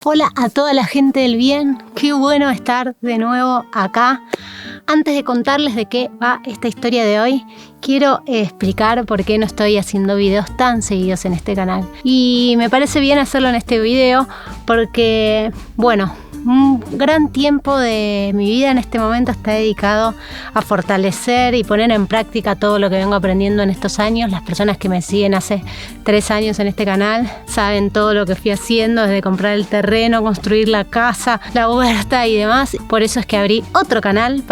Hola a toda la gente del bien, qué bueno estar de nuevo acá. Antes de contarles de qué va esta historia de hoy, quiero explicar por qué no estoy haciendo videos tan seguidos en este canal. Y me parece bien hacerlo en este video porque, bueno, un gran tiempo de mi vida en este momento está dedicado a fortalecer y poner en práctica todo lo que vengo aprendiendo en estos años. Las personas que me siguen hace 3 años en este canal saben todo lo que fui haciendo, desde comprar el terreno, construir la casa, la huerta y demás. Por eso es que abrí otro canal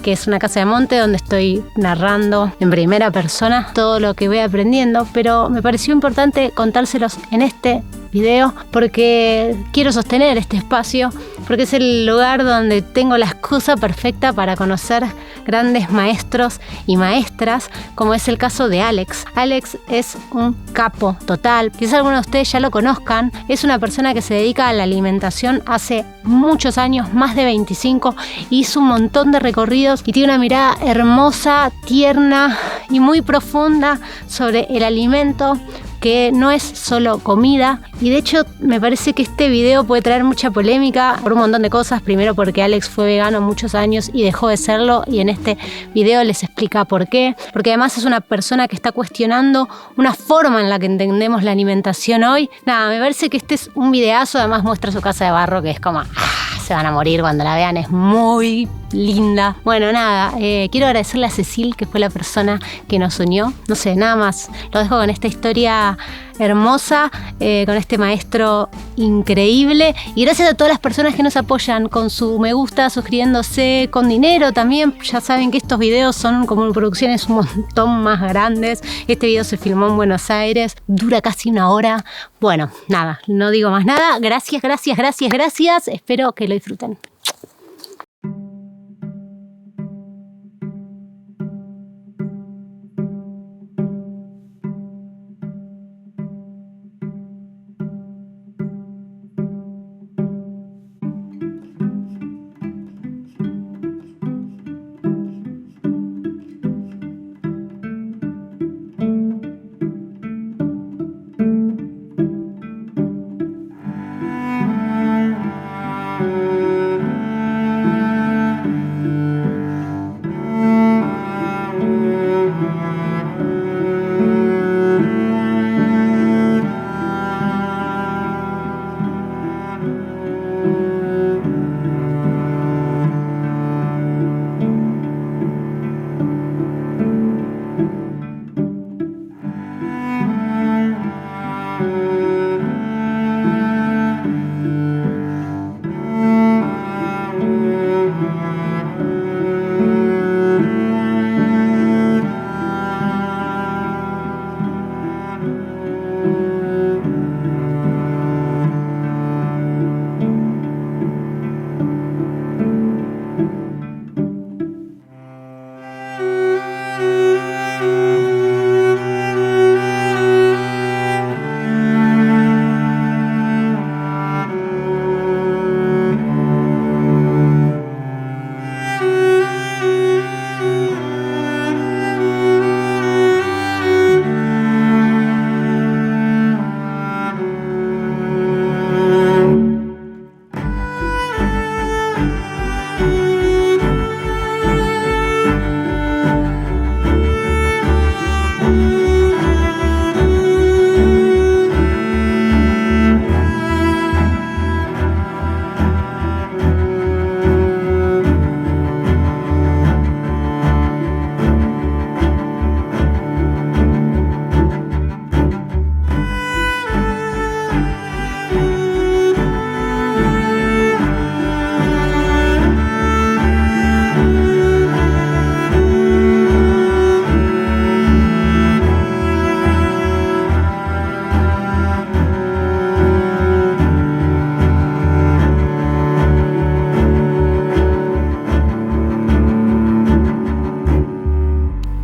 que es una casa de monte, donde estoy narrando en primera persona todo lo que voy aprendiendo, pero me pareció importante contárselos en este video porque quiero sostener este espacio, porque es el lugar donde tengo la excusa perfecta para conocer grandes maestros y maestras, como es el caso de Alex. Alex es un capo total, quizás algunos de ustedes ya lo conozcan. Es una persona que se dedica a la alimentación hace muchos años, más de 25, hizo un montón de recorridos y tiene una mirada hermosa, tierna y muy profunda sobre el alimento, que no es solo comida. Y de hecho me parece que este video puede traer mucha polémica por un montón de cosas. Primero porque Alex fue vegano muchos años y dejó de serlo, y en este video les explica por qué. Porque además es una persona que está cuestionando una forma en la que entendemos la alimentación hoy. Nada, me parece que este es un videazo. Además muestra su casa de barro, que es como... se van a morir cuando la vean, es muy linda. Bueno, nada, quiero agradecerle a Cecil, que fue la persona que nos unió. No sé, nada más, lo dejo con esta historia hermosa, con este maestro increíble, y gracias a todas las personas que nos apoyan con su me gusta, suscribiéndose, con dinero también. Ya saben que estos videos son como producciones un montón más grandes. Este video se filmó en Buenos Aires, dura casi 1 hora. Bueno, nada, no digo más nada. Gracias, gracias, gracias, gracias. Espero que lo disfruten.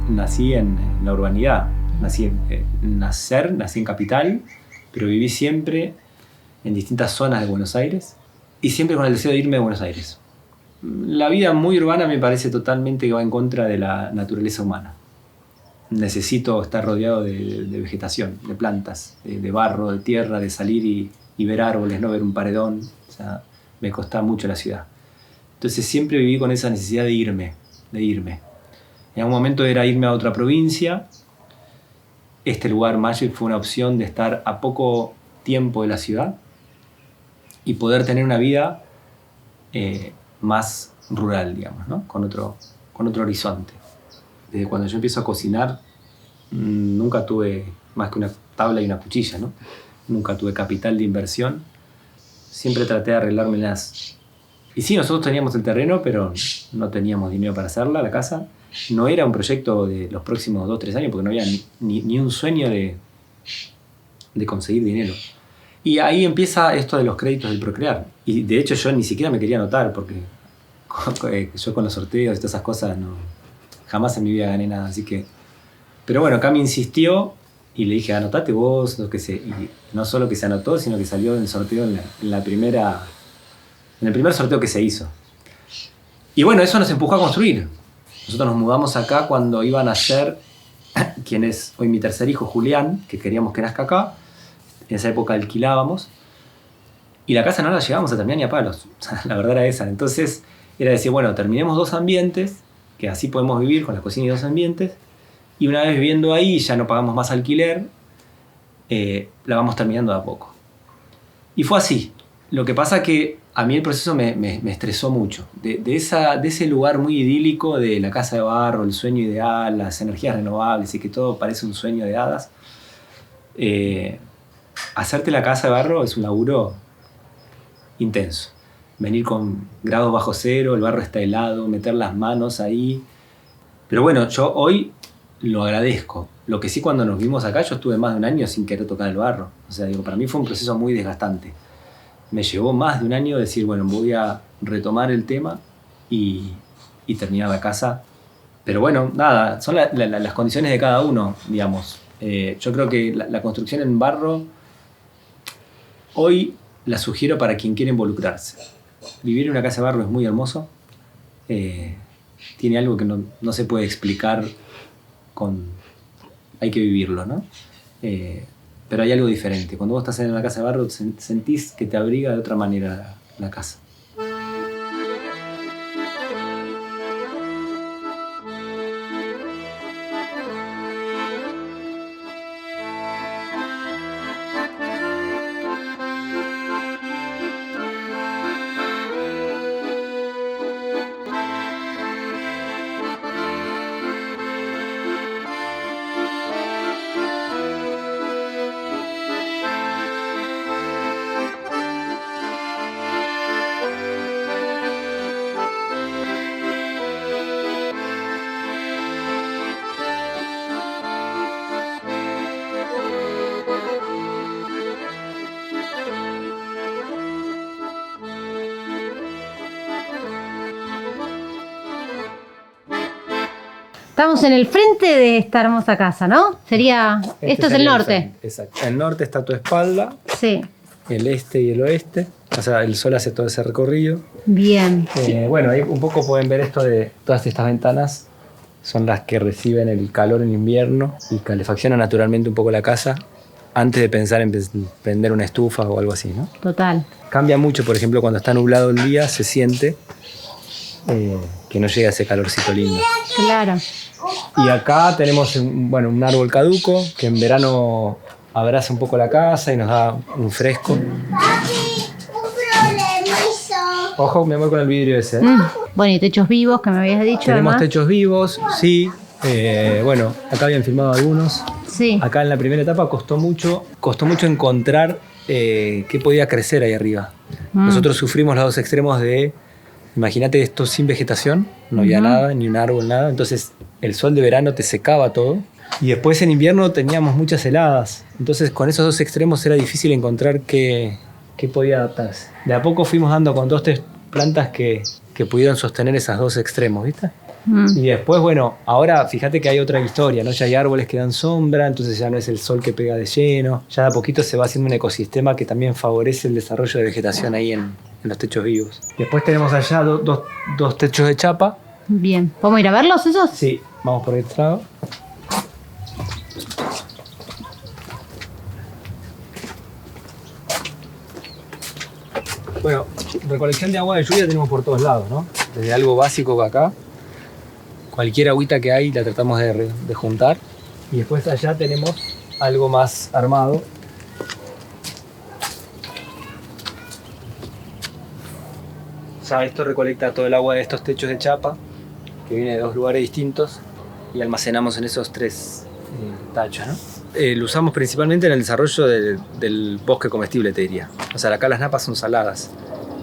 Nací en la urbanidad, nací en Capital, pero viví siempre en distintas zonas de Buenos Aires y siempre con el deseo de irme de Buenos Aires. La vida muy urbana me parece totalmente que va en contra de la naturaleza humana. Necesito estar rodeado de vegetación, de plantas, de barro, de tierra, de salir y ver árboles, no ver un paredón. O sea, me costaba mucho la ciudad. Entonces siempre viví con esa necesidad de irme. En algún momento era irme a otra provincia. Este lugar, Magic, fue una opción de estar a poco tiempo de la ciudad y poder tener una vida más rural, digamos, ¿no? Con otro horizonte. Desde cuando yo empiezo a cocinar, nunca tuve más que una tabla y una cuchilla, ¿no? Nunca tuve capital de inversión. Siempre traté de arreglármelas. Y sí, nosotros teníamos el terreno, pero no teníamos dinero para hacerla, la casa. No era un proyecto de los próximos 2-3 años, porque no había ni un sueño de conseguir dinero. Y ahí empieza esto de los créditos del Procrear. Y de hecho yo ni siquiera me quería anotar, porque yo con los sorteos y todas esas cosas jamás en mi vida gané nada. Así que... Pero bueno, Cami insistió y le dije, anotate vos, lo que sé. Y no solo que se anotó, sino que salió en el sorteo en el primer sorteo que se hizo. Y bueno, eso nos empujó a construir. Nosotros nos mudamos acá cuando iba a nacer quien es hoy mi tercer hijo, Julián, que queríamos que nazca acá. En esa época alquilábamos. Y la casa no la llegábamos a terminar ni a palos. La verdad era esa. Entonces era decir, bueno, terminemos 2 ambientes, que así podemos vivir con la cocina y 2 ambientes. Y una vez viviendo ahí, ya no pagamos más alquiler, la vamos terminando de a poco. Y fue así. Lo que pasa que a mí el proceso me estresó mucho. De ese lugar muy idílico de la casa de barro, el sueño ideal, las energías renovables y que todo parece un sueño de hadas. Hacerte la casa de barro es un laburo intenso. Venir con grados bajo cero, el barro está helado, meter las manos ahí. Pero bueno, yo hoy lo agradezco. Lo que sí, cuando nos vimos acá, yo estuve más de 1 año sin querer tocar el barro. O sea, digo, para mí fue un proceso muy desgastante. Me llevó más de 1 año decir, bueno, voy a retomar el tema y terminar la casa. Pero bueno, nada, son las condiciones de cada uno, digamos. Yo creo que la construcción en barro hoy la sugiero para quien quiere involucrarse. Vivir en una casa de barro es muy hermoso. Tiene algo que no se puede explicar hay que vivirlo, ¿no? Pero hay algo diferente. Cuando vos estás en una casa de barro, sentís que te abriga de otra manera la casa. Estamos en el frente de esta hermosa casa, ¿no? Esto es el norte. Exacto. El norte está a tu espalda. Sí. El este y el oeste. O sea, el sol hace todo ese recorrido. Bien. Bueno, ahí un poco pueden ver esto de todas estas ventanas. Son las que reciben el calor en invierno y calefaccionan naturalmente un poco la casa antes de pensar en prender una estufa o algo así, ¿no? Total. Cambia mucho, por ejemplo, cuando está nublado el día, se siente que no llega ese calorcito lindo. Claro. Y acá tenemos un árbol caduco que en verano abraza un poco la casa y nos da un fresco. Ojo, me voy con el vidrio ese. Bueno, y techos vivos que me habías dicho. Tenemos además. techos vivos, sí. Acá habían filmado algunos. Sí. Acá en la primera etapa costó mucho encontrar qué podía crecer ahí arriba. Nosotros sufrimos los 2 extremos de, imagínate esto sin vegetación, no había nada, ni un árbol, nada. Entonces el sol de verano te secaba todo. Y después en invierno teníamos muchas heladas. Entonces con esos 2 extremos era difícil encontrar qué podía adaptarse. De a poco fuimos dando con 2-3 plantas que pudieron sostener esos 2 extremos, ¿viste? Y después, ahora fíjate que hay otra historia, ¿no? Ya hay árboles que dan sombra, entonces ya no es el sol que pega de lleno. Ya de a poquito se va haciendo un ecosistema que también favorece el desarrollo de vegetación ahí en los techos vivos. Después tenemos allá 2 techos de chapa. Bien. ¿Podemos ir a verlos esos? Sí, vamos por este lado. Bueno, recolección de agua de lluvia tenemos por todos lados, ¿no? Desde algo básico acá, cualquier agüita que hay la tratamos de juntar. Y después allá tenemos algo más armado. Ya esto recolecta todo el agua de estos techos de chapa, que viene de 2 lugares distintos, y almacenamos en esos 3 tachos, ¿no? Lo usamos principalmente en el desarrollo del bosque comestible, te diría. O sea, acá las napas son saladas.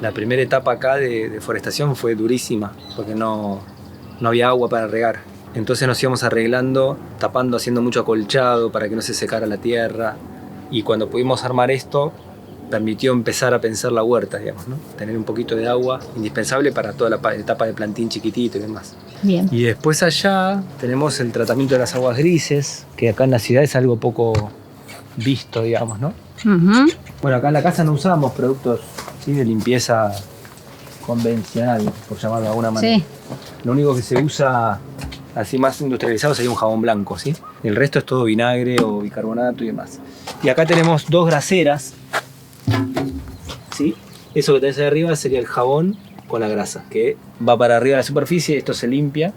La primera etapa acá de deforestación fue durísima, porque no había agua para regar. Entonces nos íbamos arreglando, tapando, haciendo mucho acolchado para que no se secara la tierra. Y cuando pudimos armar esto, permitió empezar a pensar la huerta, digamos, ¿no? Tener un poquito de agua, indispensable para toda la etapa de plantín chiquitito y demás. Bien. Y después allá tenemos el tratamiento de las aguas grises, que acá en la ciudad es algo poco visto, digamos, ¿no? Uh-huh. Bueno, acá en la casa no usamos productos, ¿sí?, de limpieza convencional, por llamarlo de alguna manera. Sí. Lo único que se usa así más industrializado sería un jabón blanco, ¿sí? El resto es todo vinagre o bicarbonato y demás. Y acá tenemos 2 graseras, ¿sí? Eso que tenés ahí arriba sería el jabón con la grasa, que va para arriba de la superficie. Esto se limpia.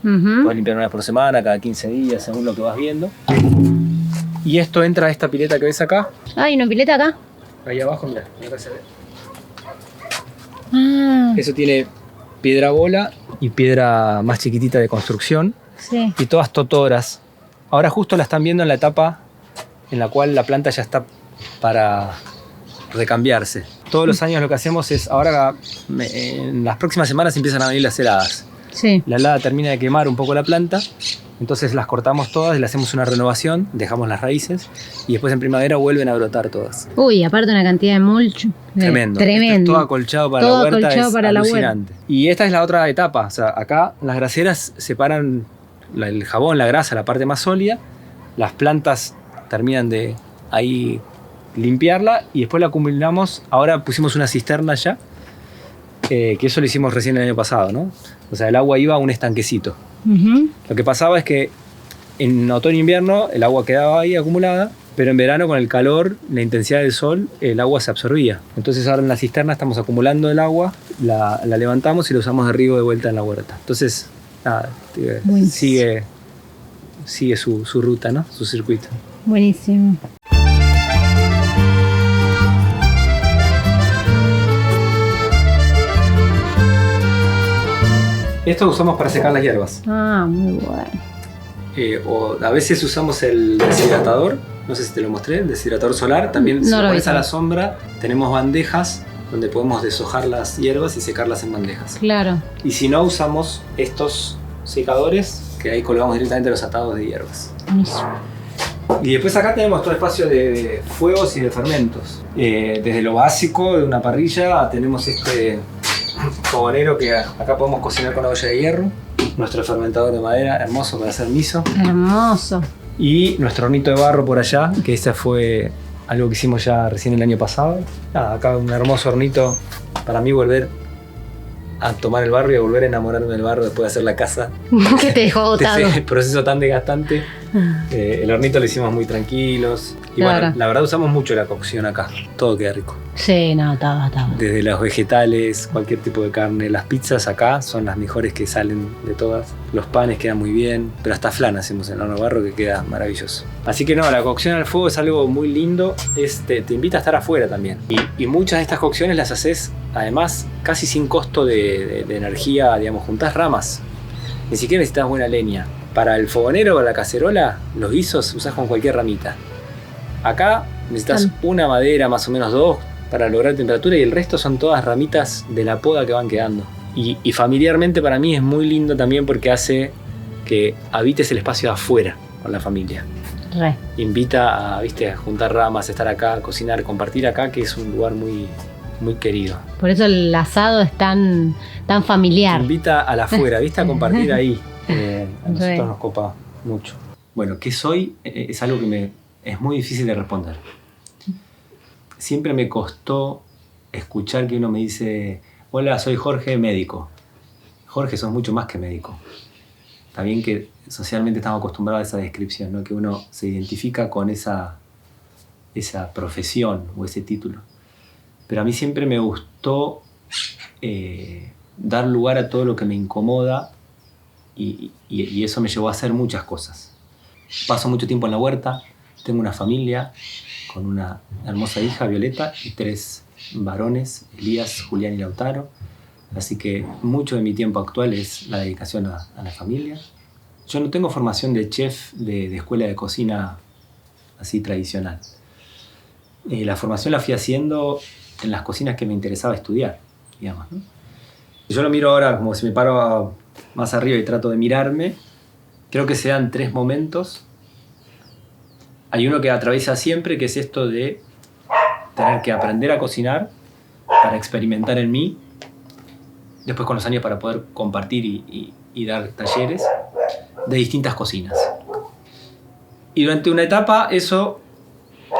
Uh-huh. Puedes limpiar una vez por semana, cada 15 días, según lo que vas viendo. Y esto entra a esta pileta que ves acá. ¿Hay una pileta acá? Ahí abajo, mirá, acá se ve. Ah, Eso tiene piedra bola y piedra más chiquitita de construcción. sí. Y todas totoras. Ahora justo la están viendo en la etapa en la cual la planta ya está para recambiarse. Todos los años lo que hacemos es, ahora en las próximas semanas empiezan a venir las heladas. Sí. La helada termina de quemar un poco la planta, entonces las cortamos todas y le hacemos una renovación, dejamos las raíces y después en primavera vuelven a brotar todas. Uy, aparte una cantidad de mulch. Tremendo. Tremendo. Esto es todo acolchado para Todo la huerta, acolchado es para la alucinante. Y esta es la otra etapa, o sea, acá las graseras separan el jabón, la grasa, la parte más sólida, las plantas terminan de ahí limpiarla y después la acumulamos. Ahora pusimos una cisterna ya, que eso lo hicimos recién el año pasado, ¿no? O sea, el agua iba a un estanquecito. Uh-huh. Lo que pasaba es que en otoño e invierno el agua quedaba ahí acumulada, pero en verano con el calor, la intensidad del sol, el agua se absorbía. Entonces ahora en la cisterna estamos acumulando el agua, la levantamos y la usamos de riego de vuelta en la huerta. Entonces, nada, sigue su ruta, ¿no? Su circuito. Buenísimo. Esto lo usamos para secar las hierbas. Ah, muy bueno. O a veces usamos el deshidratador, no sé si te lo mostré, el deshidratador solar. También si No lo lo pones vi. a la sombra, tenemos bandejas donde podemos deshojar las hierbas y secarlas en bandejas. Claro. Y si no, usamos estos secadores, que ahí colgamos directamente los atados de hierbas. Buenísimo. Y después acá tenemos todo espacio de fuegos y de fermentos. Desde lo básico de una parrilla tenemos este fogonero que acá podemos cocinar con olla de hierro. Nuestro fermentador de madera, hermoso para hacer miso. Hermoso. Y nuestro hornito de barro por allá, que ese fue algo que hicimos ya recién el año pasado. Nada, acá un hermoso hornito. Para mí volver a tomar el barro y a volver a enamorarme del barro después de hacer la casa. Que te dejó agotado. Ese proceso tan desgastante. El hornito lo hicimos muy tranquilos. Y Claro. bueno, la verdad usamos mucho la cocción acá. Todo queda rico. Sí, no, estaba. Desde los vegetales, cualquier tipo de carne. Las pizzas acá son las mejores que salen de todas. Los panes quedan muy bien. Pero hasta flan hacemos en horno de barro que queda maravilloso. Así que no, la cocción al fuego es algo muy lindo. Te invita a estar afuera también. Y muchas de estas cocciones las haces además casi sin costo de energía. Digamos, juntás ramas. Ni siquiera necesitas buena leña. Para el fogonero o la cacerola, los guisos usás con cualquier ramita. Acá necesitas una madera, más o menos 2, para lograr temperatura y el resto son todas ramitas de la poda que van quedando. Y familiarmente para mí es muy lindo también porque hace que habites el espacio de afuera con la familia. Re. Invita a juntar ramas, estar acá, cocinar, compartir acá, que es un lugar muy, muy querido. Por eso el asado es tan familiar. Invita a la afuera, a compartir ahí. A nosotros Re. nos copa mucho. Bueno, ¿qué soy? Es algo que es muy difícil de responder. Siempre me costó escuchar que uno me dice: hola, soy Jorge, médico. Jorge, sos mucho más que médico. Está bien que socialmente estamos acostumbrados a esa descripción, ¿no? Que uno se identifica con esa profesión o ese título. pero a mí siempre me gustó dar lugar a todo lo que me incomoda y eso me llevó a hacer muchas cosas. Paso mucho tiempo en la huerta, tengo una familia con una hermosa hija, Violeta, y 3 varones, Elías, Julián y Lautaro. Así que mucho de mi tiempo actual es la dedicación a la familia. Yo no tengo formación de chef de escuela de cocina así tradicional. La formación la fui haciendo en las cocinas que me interesaba estudiar, digamos, ¿no? Yo lo miro ahora como si me paro más arriba y trato de mirarme. Creo que se dan 3 momentos. Hay uno que atraviesa siempre, que es esto de tener que aprender a cocinar para experimentar en mí. Después con los años para poder compartir y dar talleres de distintas cocinas. Y durante una etapa eso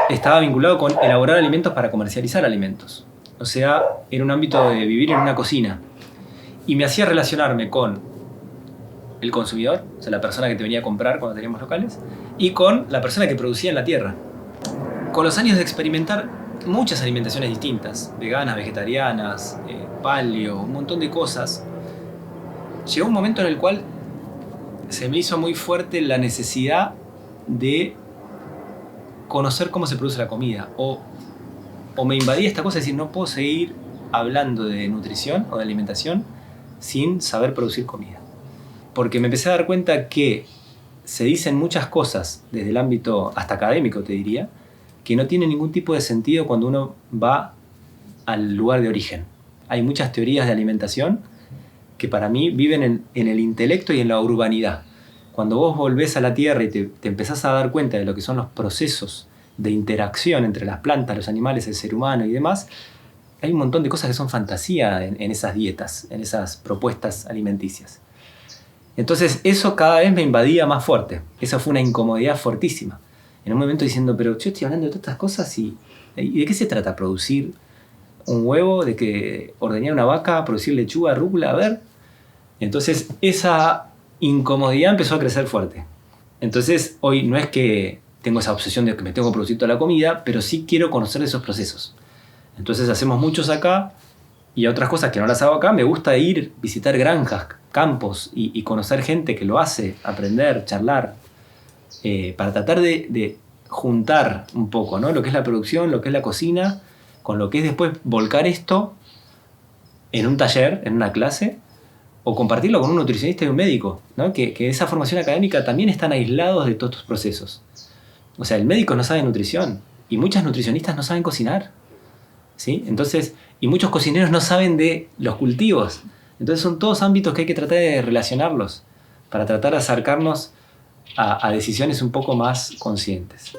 estaba vinculado con elaborar alimentos para comercializar alimentos. O sea, era un ámbito de vivir en una cocina. Y me hacía relacionarme con el consumidor, o sea, la persona que te venía a comprar cuando teníamos locales, y con la persona que producía en la tierra. Con los años de experimentar muchas alimentaciones distintas, veganas, vegetarianas, paleo, un montón de cosas, llegó un momento en el cual se me hizo muy fuerte la necesidad de conocer cómo se produce la comida, o me invadía esta cosa de decir, no puedo seguir hablando de nutrición o de alimentación sin saber producir comida. Porque me empecé a dar cuenta que se dicen muchas cosas desde el ámbito hasta académico, te diría, que no tienen ningún tipo de sentido cuando uno va al lugar de origen. Hay muchas teorías de alimentación que para mí viven en el intelecto y en la urbanidad. Cuando vos volvés a la tierra y te empezás a dar cuenta de lo que son los procesos de interacción entre las plantas, los animales, el ser humano y demás, hay un montón de cosas que son fantasía en esas dietas, en esas propuestas alimenticias. Entonces eso cada vez me invadía más fuerte. Esa fue una incomodidad fortísima. En un momento diciendo, pero yo estoy hablando de todas estas cosas y ¿de qué se trata? ¿Producir un huevo? ¿De que ordeñar una vaca? ¿Producir lechuga, rúcula? A ver. Entonces esa incomodidad empezó a crecer fuerte. Entonces hoy no es que tengo esa obsesión de que me tengo que producir toda la comida, pero sí quiero conocer esos procesos. Entonces hacemos muchos acá y otras cosas que no las hago acá. Me gusta ir, visitar granjas, campos y conocer gente que lo hace, aprender, charlar, para tratar de juntar un poco, ¿no? Lo que es la producción, lo que es la cocina, con lo que es después volcar esto en un taller, en una clase, o compartirlo con un nutricionista y un médico, ¿no? Que esa formación académica también están aislados de todos estos procesos. O sea, el médico no sabe nutrición y muchas nutricionistas no saben cocinar, ¿sí? Entonces, y muchos cocineros no saben de los cultivos. Entonces son todos ámbitos que hay que tratar de relacionarlos para tratar de acercarnos a decisiones un poco más conscientes.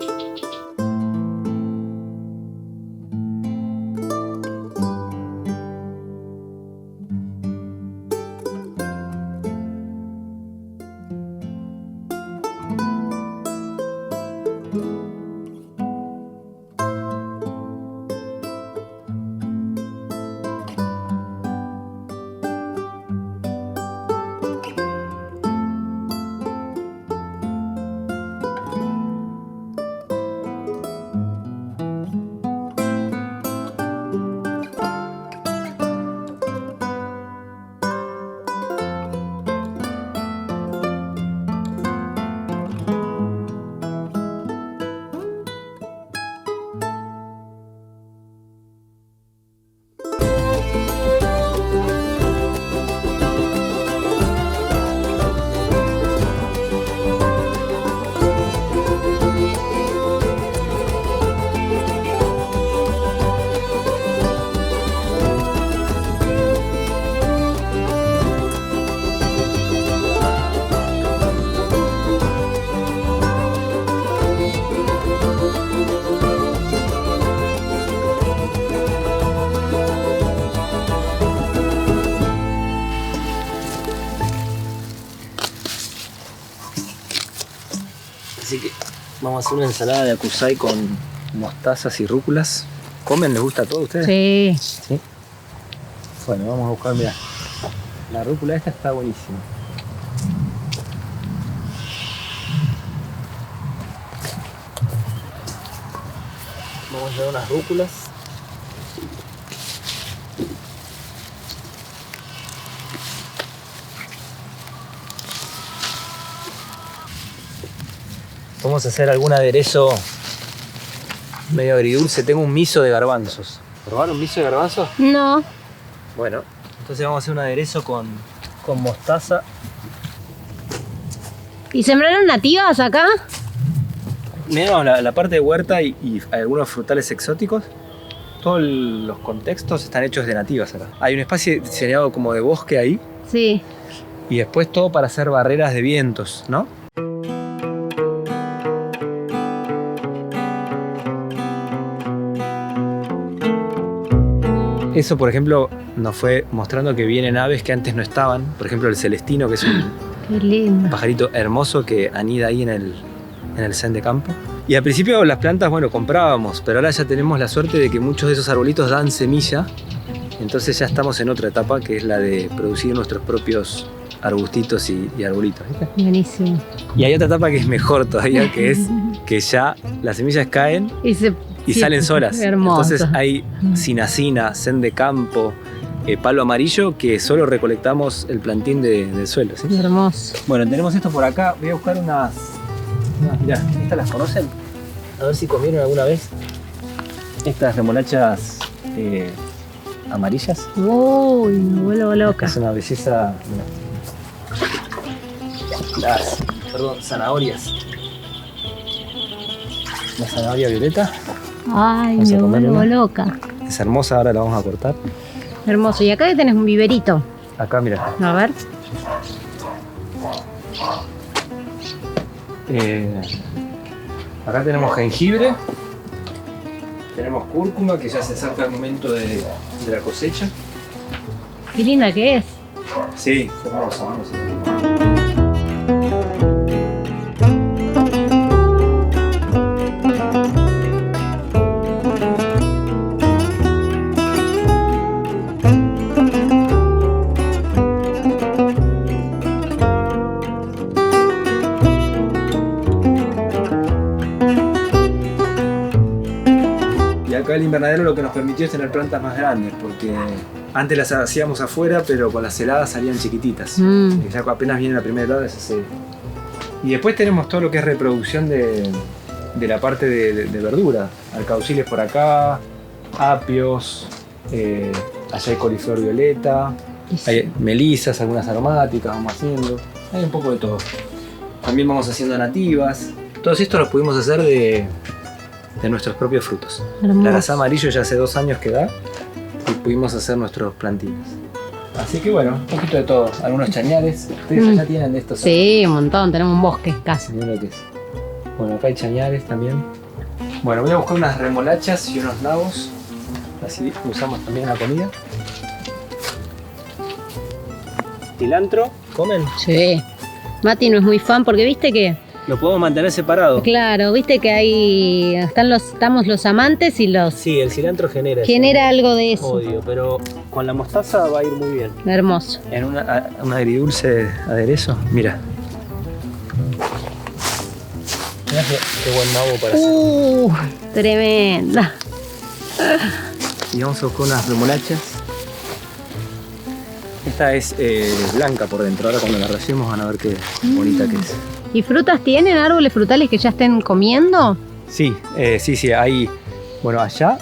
Así que vamos a hacer una ensalada de acusai con mostazas y rúculas. ¿Comen? ¿Les gusta a todos ustedes? Sí. ¿Sí? Bueno, vamos a buscar, mirá. La rúcula esta está buenísima. Vamos a llevar unas rúculas. Vamos a hacer algún aderezo medio agridulce. Tengo un miso de garbanzos. ¿Probar un miso de garbanzos? No. Bueno, entonces vamos a hacer un aderezo con mostaza. ¿Y sembraron nativas acá? Miramos la parte de huerta y algunos frutales exóticos. Todos los contextos están hechos de nativas acá. Hay un espacio diseñado como de bosque ahí. Sí. Y después todo para hacer barreras de vientos, ¿no? Eso, por ejemplo, nos fue mostrando que vienen aves que antes no estaban. Por ejemplo, el celestino, que es un Qué lindo. pajarito hermoso que anida ahí en el zen de campo. Y al principio las plantas, bueno, comprábamos, pero ahora ya tenemos la suerte de que muchos de esos arbolitos dan semilla. Entonces ya estamos en otra etapa, que es la de producir nuestros propios arbustitos y arbolitos, ¿viste? Buenísimo. Y hay otra etapa que es mejor todavía, que es que ya las semillas caen y Sí, salen solas. hermoso. Entonces hay cinacina, zen de campo, palo amarillo, que solo recolectamos el plantín del suelo, ¿sí? Hermoso. Bueno, tenemos esto por acá. Voy a buscar unas mirá, ¿estas las conocen? A ver si comieron alguna vez estas remolachas amarillas. Uy, me vuelvo loca. Es una belleza. Mirá. Zanahorias. Una zanahoria violeta. Ay, Vamos a me comer vuelvo una. loca. Es hermosa, ahora la vamos a cortar. Hermoso. Y acá tenés un viverito. Acá, mira. A ver. Acá tenemos jengibre. Tenemos cúrcuma, que ya se acerca el momento de la cosecha. Qué linda que es. Sí, es hermosa, hermosa. Acá el invernadero lo que nos permitió es tener plantas más grandes, porque antes las hacíamos afuera, pero con las heladas salían chiquititas. Ya apenas viene la primera helada, se hace. Y después tenemos todo lo que es reproducción de la parte de verdura. Alcauciles por acá, apios, allá hay coliflor violeta, hay melisas, algunas aromáticas vamos haciendo. Hay un poco de todo. También vamos haciendo nativas. Todos estos los pudimos hacer de nuestros propios frutos. Hermoso. El arazá amarillo ya hace 2 años que da y pudimos hacer nuestros plantines. Así que bueno, un poquito de todo. Algunos chañares. Ustedes ya tienen de estos. Sí, un montón. Tenemos un bosque casi. Miren lo que es. Bueno, acá hay chañares también. Bueno, voy a buscar unas remolachas y unos nabos. Así usamos también en la comida. Cilantro, ¿comen? Sí. Mati no es muy fan porque viste que... Lo podemos mantener separado. Claro, viste que hay... Estamos los amantes y los... Sí, el cilantro genera algo de eso. odio, pero con la mostaza va a ir muy bien. Hermoso. En un agridulce aderezo, mira. Mirá qué buen nabo para hacer. Tremenda. Y vamos a buscar unas remolachas. Esta es blanca por dentro. Ahora cuando la rayemos van a ver qué bonita que es. ¿Y frutas tienen? ¿Árboles frutales que ya estén comiendo? Sí, sí, hay. Bueno, allá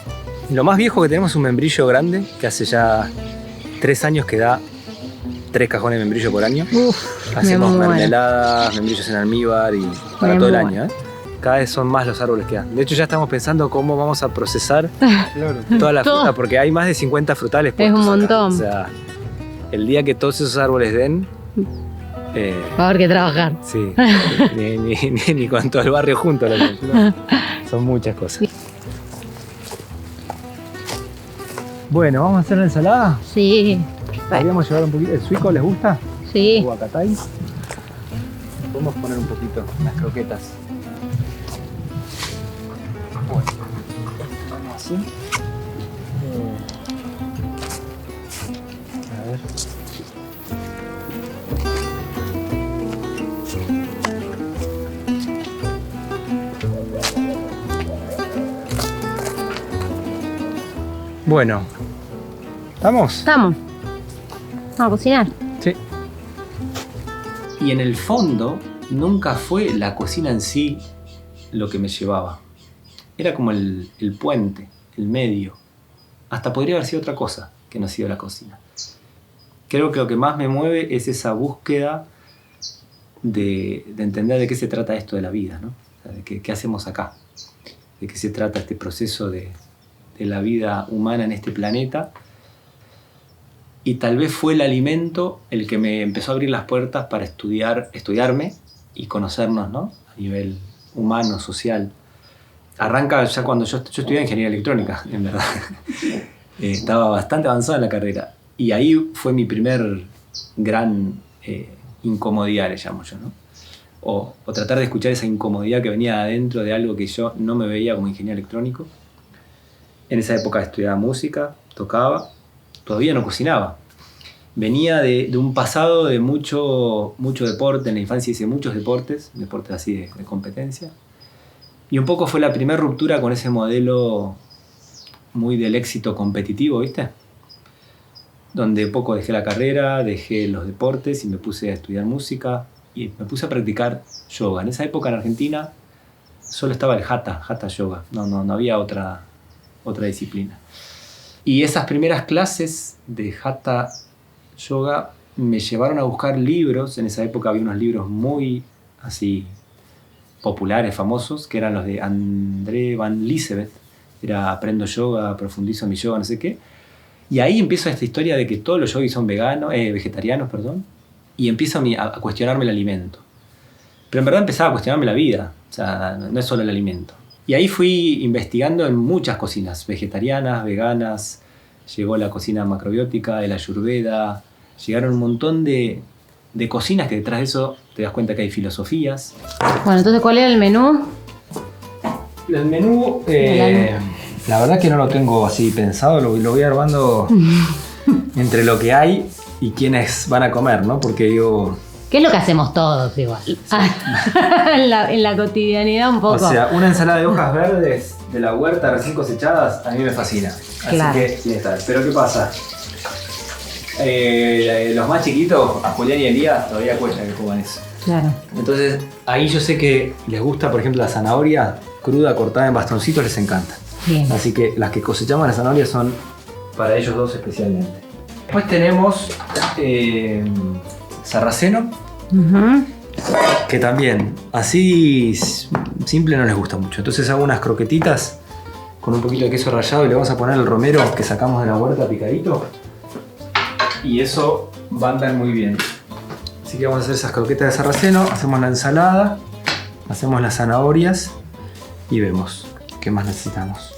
lo más viejo que tenemos es un membrillo grande que hace ya 3 años que da 3 cajones de membrillo por año. Uf, Hacemos mermeladas, membrillos en almíbar y para todo el año. Cada vez son más los árboles que dan. De hecho ya estamos pensando cómo vamos a procesar toda la fruta, porque hay más de 50 frutales puestos Es un montón. acá. O sea, el día que todos esos árboles den... va a haber que trabajar. Sí, ni con todo el barrio junto. ¿No? Son muchas cosas. Bueno, ¿vamos a hacer la ensalada? Sí. Podríamos llevar un poquito. ¿El suico les gusta? Sí. Huacatay. Podemos poner un poquito las croquetas. Bueno, vamos así. A ver. Bueno, ¿estamos? Estamos. Vamos a cocinar. Sí. Y en el fondo nunca fue la cocina en sí lo que me llevaba. Era como el puente, el medio. Hasta podría haber sido otra cosa que no ha sido la cocina. Creo que lo que más me mueve es esa búsqueda de entender de qué se trata esto de la vida, ¿no? O sea, de qué hacemos acá, de qué se trata este proceso de la vida humana en este planeta. Y tal vez fue el alimento el que me empezó a abrir las puertas para estudiarme y conocernos, ¿no? A nivel humano, social. Arranca ya cuando yo estudié ingeniería electrónica, en verdad. Estaba bastante avanzado en la carrera. Y ahí fue mi primer gran incomodidad, le llamo yo, ¿no? O tratar de escuchar esa incomodidad que venía adentro de algo que yo no me veía como ingeniero electrónico. En esa época estudiaba música, tocaba, todavía no cocinaba. Venía de un pasado de mucho deporte. En la infancia hice muchos deportes así de competencia. Y un poco fue la primera ruptura con ese modelo muy del éxito competitivo, ¿viste? Donde poco dejé la carrera, dejé los deportes y me puse a estudiar música y me puse a practicar yoga. En esa época en Argentina solo estaba el Hatha Yoga, no había otra disciplina. Y esas primeras clases de Hatha Yoga me llevaron a buscar libros. En esa época había unos libros muy así populares, famosos, que eran los de André Van Lieseved. Era Aprendo Yoga, Profundizo mi Yoga, no sé qué. Y ahí empieza esta historia de que todos los yogis son vegetarianos, y empiezo a cuestionarme el alimento. Pero en verdad empezaba a cuestionarme la vida, o sea, no es solo el alimento. Y ahí fui investigando en muchas cocinas, vegetarianas, veganas, llegó la cocina macrobiótica, el ayurveda, llegaron un montón de cocinas que detrás de eso te das cuenta que hay filosofías. Bueno, entonces, ¿cuál era el menú? El menú, la verdad que no lo tengo así pensado, lo voy armando entre lo que hay y quiénes van a comer, ¿no? Porque digo... ¿Qué es lo que hacemos todos igual? Sí. en la cotidianidad un poco. O sea, una ensalada de hojas verdes de la huerta recién cosechadas a mí me fascina. Claro. Así que tiene que estar. Pero ¿qué pasa? Los más chiquitos, a Julián y Elías, todavía cuesta que coman eso. Claro. Entonces, ahí yo sé que les gusta, por ejemplo, la zanahoria cruda, cortada en bastoncitos, les encanta. Bien. Así que las que cosechamos las zanahorias son para ellos dos especialmente. Después tenemos sarraceno, que también así simple no les gusta mucho. Entonces hago unas croquetitas con un poquito de queso rallado y le vamos a poner el romero que sacamos de la huerta picadito. Y eso va a andar muy bien. Así que vamos a hacer esas croquetas de sarraceno, hacemos la ensalada, hacemos las zanahorias y vemos qué más necesitamos.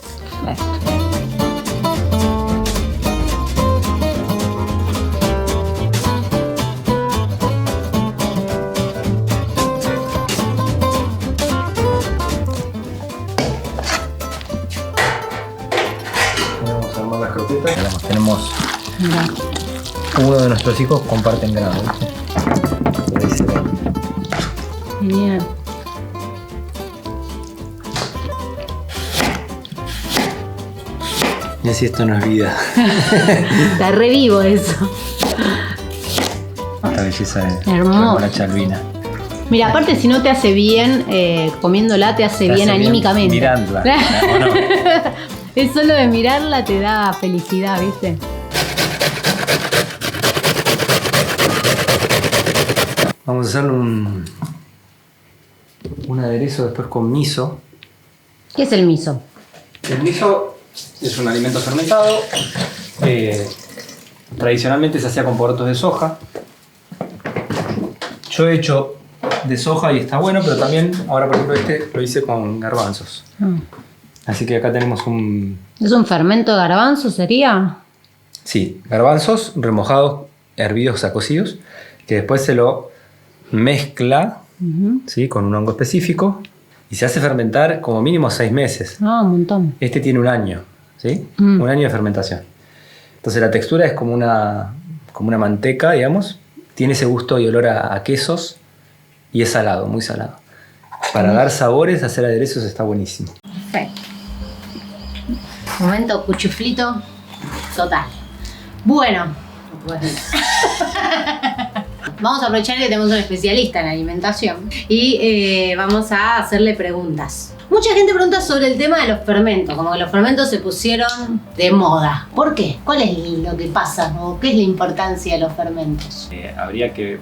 Vamos a armar las croquetas. Tenemos uno de nuestros hijos comparten grado, ¿viste? Ahí se ve. Genial. Y así esto no es vida. Está re vivo eso. Esta belleza de hermoso. La chalvina. Mira, aparte si no te hace bien, comiéndola te hace bien anímicamente. Mirándola, ¿o no? Es solo de mirarla te da felicidad, ¿viste? Vamos a hacer un aderezo después con miso. ¿Qué es el miso? El miso es un alimento fermentado. Tradicionalmente se hacía con porotos de soja. Yo he hecho de soja y está bueno, pero también ahora por ejemplo este lo hice con garbanzos. Así que acá tenemos un... ¿Es un fermento de garbanzo, sería? Sí, garbanzos remojados, hervidos, o sea, cocidos, que después se lo mezcla, ¿sí?, con un hongo específico y se hace fermentar como mínimo 6 meses. Ah, un montón. Este tiene 1 año, ¿sí? 1 año de fermentación. Entonces la textura es como una manteca, digamos. Tiene ese gusto y olor a quesos y es salado, muy salado. Para dar sabores, hacer aderezos está buenísimo. Perfecto. Momento cuchuflito total. Bueno. vamos a aprovechar que tenemos un especialista en alimentación y vamos a hacerle preguntas. Mucha gente pregunta sobre el tema de los fermentos, como que los fermentos se pusieron de moda. ¿Por qué? ¿Cuál es lo que pasa o qué es la importancia de los fermentos? Habría que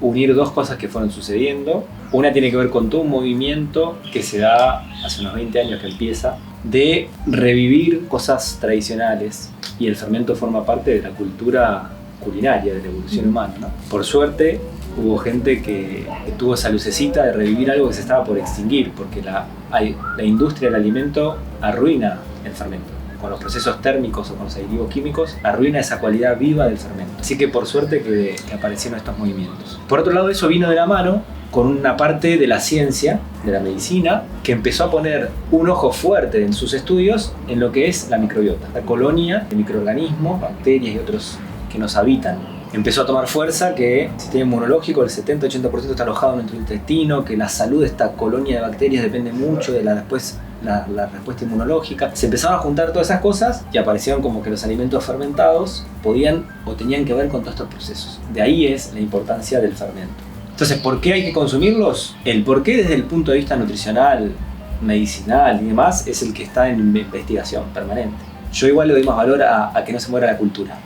unir dos cosas que fueron sucediendo. Una tiene que ver con todo un movimiento que se da hace unos 20 años que empieza, de revivir cosas tradicionales, y el fermento forma parte de la cultura culinaria, de la evolución humana, ¿no? Por suerte hubo gente que tuvo esa lucecita de revivir algo que se estaba por extinguir, porque la industria del alimento arruina el fermento. Con los procesos térmicos o con los aditivos químicos, arruina esa cualidad viva del fermento. Así que por suerte que aparecieron estos movimientos. Por otro lado, eso vino de la mano con una parte de la ciencia, de la medicina, que empezó a poner un ojo fuerte en sus estudios en lo que es la microbiota, la colonia de microorganismos, bacterias y otros que nos habitan. Empezó a tomar fuerza que el sistema inmunológico, el 70-80% está alojado en nuestro intestino, que la salud de esta colonia de bacterias depende mucho de la respuesta inmunológica. Se empezaron a juntar todas esas cosas y aparecieron como que los alimentos fermentados podían o tenían que ver con todos estos procesos. De ahí es la importancia del fermento. Entonces, ¿por qué hay que consumirlos? El por qué desde el punto de vista nutricional, medicinal y demás es el que está en investigación permanente. Yo igual le doy más valor a que no se muera la cultura,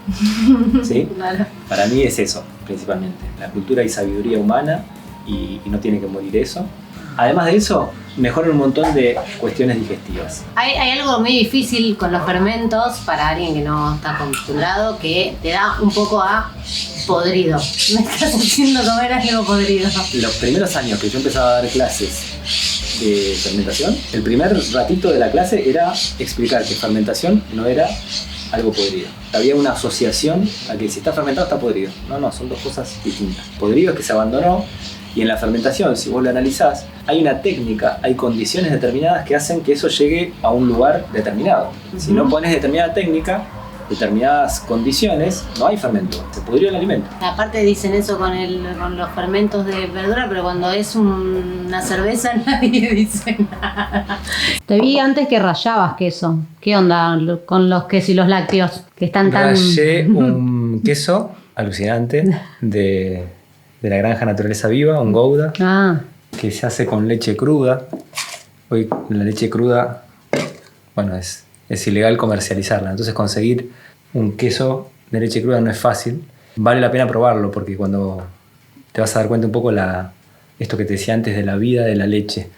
¿sí? Claro. Para mí es eso, principalmente. La cultura y sabiduría humana y no tiene que morir eso. Además de eso, mejoran un montón de cuestiones digestivas. Hay algo muy difícil con los fermentos para alguien que no está acostumbrado, que te da un poco a podrido. Me estás haciendo comer algo podrido. Los primeros años que yo empezaba a dar clases de fermentación, el primer ratito de la clase era explicar que fermentación no era algo podrido. Había una asociación a que si está fermentado está podrido. No, son dos cosas distintas. Podrido es que se abandonó, y en la fermentación, si vos lo analizás, hay una técnica, hay condiciones determinadas que hacen que eso llegue a un lugar determinado. Si no pones determinada técnica, determinadas condiciones, no hay fermento, se pudrió el alimento. Aparte dicen eso con los fermentos de verdura, pero cuando es una cerveza nadie dice nada. Te vi antes que rayabas queso. ¿Qué onda con los quesos y los lácteos? Que están tan... Rayé un queso alucinante de la granja Naturaleza Viva, un Gouda, que se hace con leche cruda. Hoy la leche cruda, bueno, es ilegal comercializarla, entonces conseguir un queso de leche cruda no es fácil. Vale la pena probarlo porque cuando te vas a dar cuenta un poco esto que te decía antes de la vida de la leche,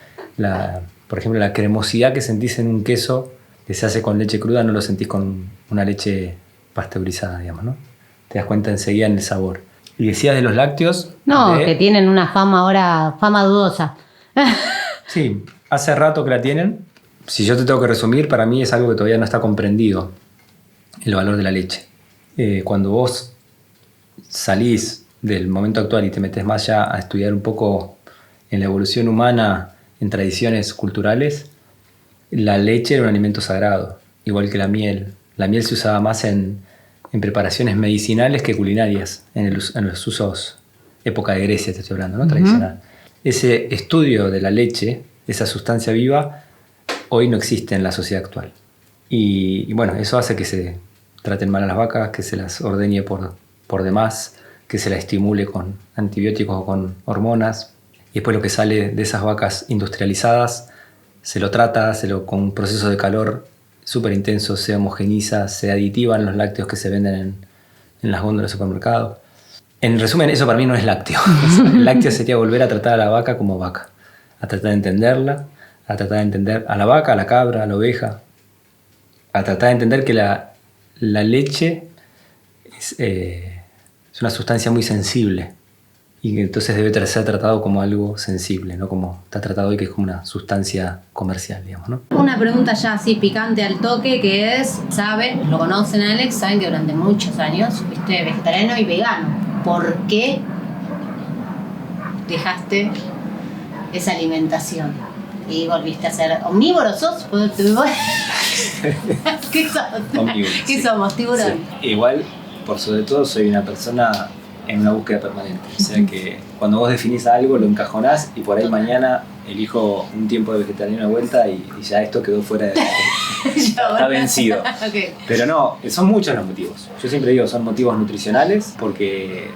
por ejemplo la cremosidad que sentís en un queso que se hace con leche cruda no lo sentís con una leche pasteurizada, digamos, ¿no? Te das cuenta enseguida en el sabor. Y decías de los lácteos. No, que tienen una fama dudosa. Sí, hace rato que la tienen. Si yo te tengo que resumir, para mí es algo que todavía no está comprendido, el valor de la leche. Cuando vos salís del momento actual y te metes más ya a estudiar un poco en la evolución humana, en tradiciones culturales, la leche era un alimento sagrado, igual que la miel. La miel se usaba más en preparaciones medicinales que culinarias, en los usos, época de Grecia te estoy hablando, ¿no? Tradicional. Ese estudio de la leche, esa sustancia viva, hoy no existe en la sociedad actual. Y bueno, eso hace que se traten mal a las vacas, que se las ordeñe por demás, que se las estimule con antibióticos o con hormonas. Y después lo que sale de esas vacas industrializadas se lo trata, con un proceso de calor súper intenso, se homogeniza, se aditivan los lácteos que se venden en las góndolas del supermercado. En resumen, eso para mí no es lácteo. El lácteo sería volver a tratar a la vaca como vaca, a tratar de entenderla, a tratar de entender a la vaca, a la cabra, a la oveja, a tratar de entender que la leche es una sustancia muy sensible y que entonces debe ser tratado como algo sensible, no como está tratado hoy, que es como una sustancia comercial, digamos, ¿no? Una pregunta ya así picante al toque, que es, lo conocen a Alex, saben que durante muchos años fuiste vegetariano y vegano. ¿Por qué dejaste esa alimentación y volviste a ser omnívoro? ¿Sos? ¿Qué sos? Omnívoro. ¿Qué somos? ¿Tiburón? Sí. Igual, por sobre todo, soy una persona en una búsqueda permanente. O sea que cuando vos definís algo, lo encajonás y por ahí mañana elijo un tiempo de vegetariano de vuelta y ya esto quedó fuera de... está vencido. Okay. Pero no, son muchos los motivos. Yo siempre digo, son motivos nutricionales porque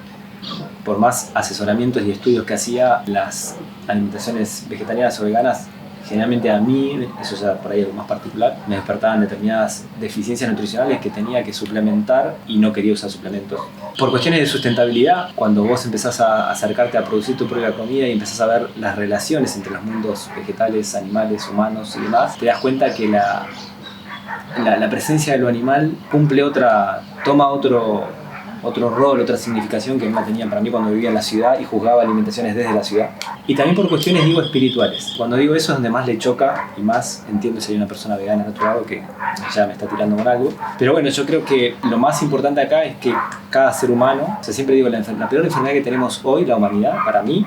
por más asesoramientos y estudios que hacía, las alimentaciones vegetarianas o veganas, generalmente a mí, eso ya por ahí algo más particular, me despertaban determinadas deficiencias nutricionales que tenía que suplementar y no quería usar suplementos. Por cuestiones de sustentabilidad, cuando vos empezás a acercarte a producir tu propia comida y empezás a ver las relaciones entre los mundos vegetales, animales, humanos y demás, te das cuenta que la presencia de lo animal toma otro rol, otra significación que no tenía para mí cuando vivía en la ciudad y juzgaba alimentaciones desde la ciudad. Y también por cuestiones, espirituales. Cuando digo eso es donde más le choca y más entiendo si hay una persona vegana al otro lado que ya me está tirando con algo. Pero bueno, yo creo que lo más importante acá es que cada ser humano, siempre digo, la peor enfermedad que tenemos hoy, la humanidad, para mí,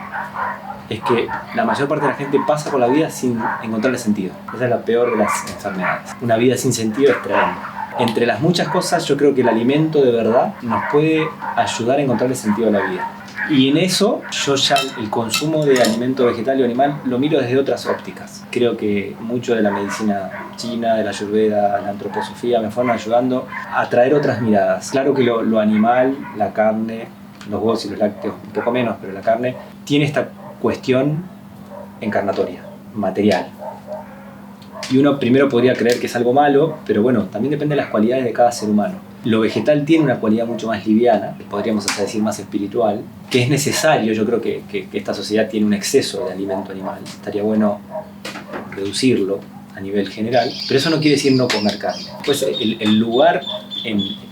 es que la mayor parte de la gente pasa por la vida sin encontrarle sentido. Esa es la peor de las enfermedades. Una vida sin sentido es tremenda. Entre las muchas cosas, yo creo que el alimento de verdad nos puede ayudar a encontrarle sentido a la vida. Y en eso, yo ya el consumo de alimento vegetal y animal lo miro desde otras ópticas. Creo que mucho de la medicina china, de la ayurveda, la antroposofía, me fueron ayudando a traer otras miradas. Claro que lo animal, la carne, los huevos y los lácteos, un poco menos, pero la carne tiene esta cuestión encarnatoria, material. Y uno primero podría creer que es algo malo, pero bueno, también depende de las cualidades de cada ser humano. Lo vegetal tiene una cualidad mucho más liviana, podríamos hasta decir más espiritual, que es necesario. Yo creo que esta sociedad tiene un exceso de alimento animal. Estaría bueno reducirlo a nivel general, pero eso no quiere decir no comer carne. Pues el lugar